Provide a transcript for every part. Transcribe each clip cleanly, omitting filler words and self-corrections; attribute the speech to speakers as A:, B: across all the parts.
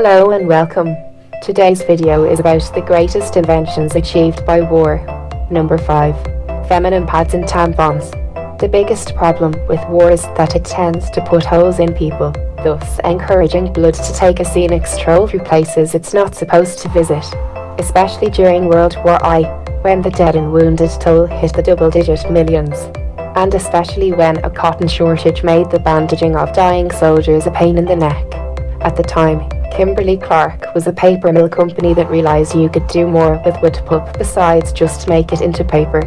A: Hello and welcome. Today's video is about the greatest inventions achieved by war. Number 5. Feminine pads and tampons. The biggest problem with war is that it tends to put holes in people, thus encouraging blood to take a scenic stroll through places it's not supposed to visit. Especially during World War I, when the dead and wounded toll hit the double-digit millions. And especially when a cotton shortage made the bandaging of dying soldiers a pain in the neck. At the time, Kimberly-Clark was a paper mill company that realized you could do more with wood pulp besides just make it into paper.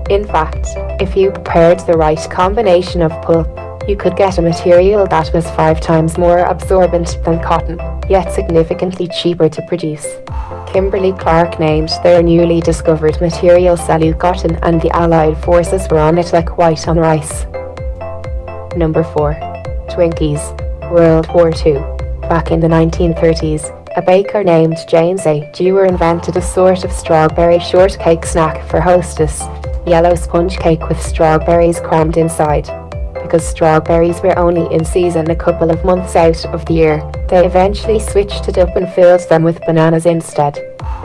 A: In fact, if you prepared the right combination of pulp, you could get a material that was 5 times more absorbent than cotton, yet significantly cheaper to produce. Kimberly-Clark named their newly discovered material Celu cotton, and the Allied forces were on it like white on rice. Number 4. Twinkies. World War II. Back in the 1930s, a baker named James A. Dewar invented a sort of strawberry shortcake snack for Hostess, yellow sponge cake with strawberries crammed inside. Because strawberries were only in season a couple of months out of the year, they eventually switched it up and filled them with bananas instead.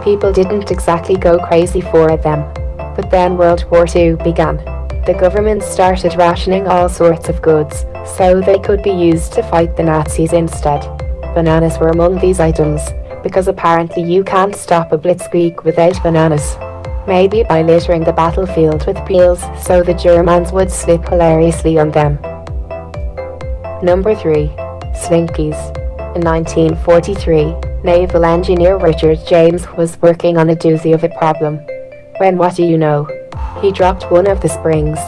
A: People didn't exactly go crazy for them. But then World War II began. The government started rationing all sorts of goods, so they could be used to fight the Nazis instead. Bananas were among these items, because apparently you can't stop a blitzkrieg without bananas. Maybe by littering the battlefield with peels so the Germans would slip hilariously on them. Number 3. Stinkies. In 1943, naval engineer Richard James was working on a doozy of a problem. When what do you know? He dropped one of the springs,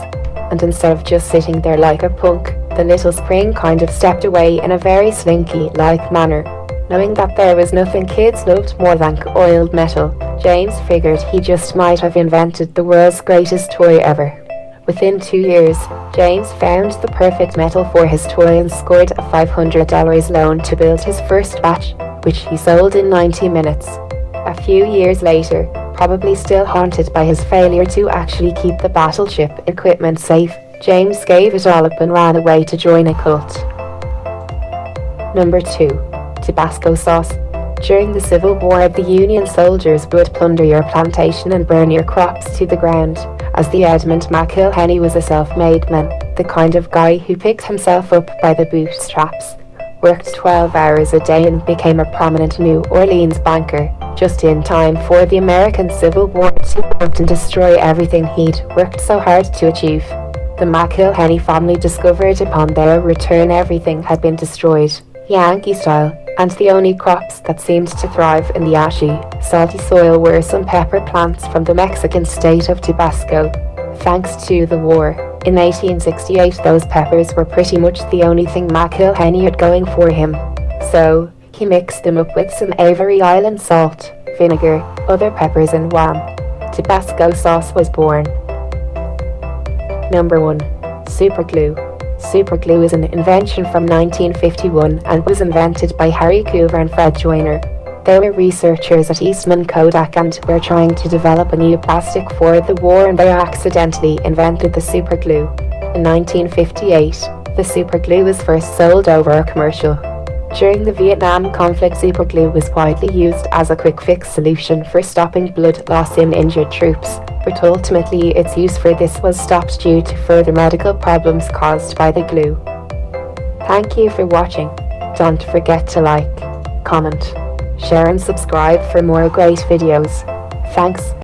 A: and instead of just sitting there like a punk, the little spring kind of stepped away in a very Slinky-like manner. Knowing that there was nothing kids loved more than oiled metal, James figured he just might have invented the world's greatest toy ever. Within 2 years, James found the perfect metal for his toy and scored a $500 loan to build his first batch, which he sold in 90 minutes. A few years later, probably still haunted by his failure to actually keep the battleship equipment safe, James gave it all up and ran away to join a cult. Number 2. Tabasco Sauce. During the Civil War, the Union soldiers would plunder your plantation and burn your crops to the ground, as the Edmund McIlhenny was a self-made man, the kind of guy who picked himself up by the bootstraps, worked 12 hours a day and became a prominent New Orleans banker, just in time for the American Civil War to prompt and destroy everything he'd worked so hard to achieve. The McIlhenny family discovered upon their return everything had been destroyed, Yankee style, and the only crops that seemed to thrive in the ashy, salty soil were some pepper plants from the Mexican state of Tabasco. Thanks to the war, in 1868 those peppers were pretty much the only thing McIlhenny had going for him. So, he mixed them up with some Avery Island salt, vinegar, other peppers and wham! Tabasco sauce was born. Number 1. Superglue. Superglue is an invention from 1951 and was invented by Harry Coover and Fred Joyner. They were researchers at Eastman Kodak and were trying to develop a new plastic for the war, and they accidentally invented the superglue. In 1958, the superglue was first sold over a commercial. During the Vietnam conflict, superglue was widely used as a quick-fix solution for stopping blood loss in injured troops, but ultimately its use for this was stopped due to further medical problems caused by the glue. Thank you for watching. Don't forget to like, comment, share and subscribe for more great videos. Thanks.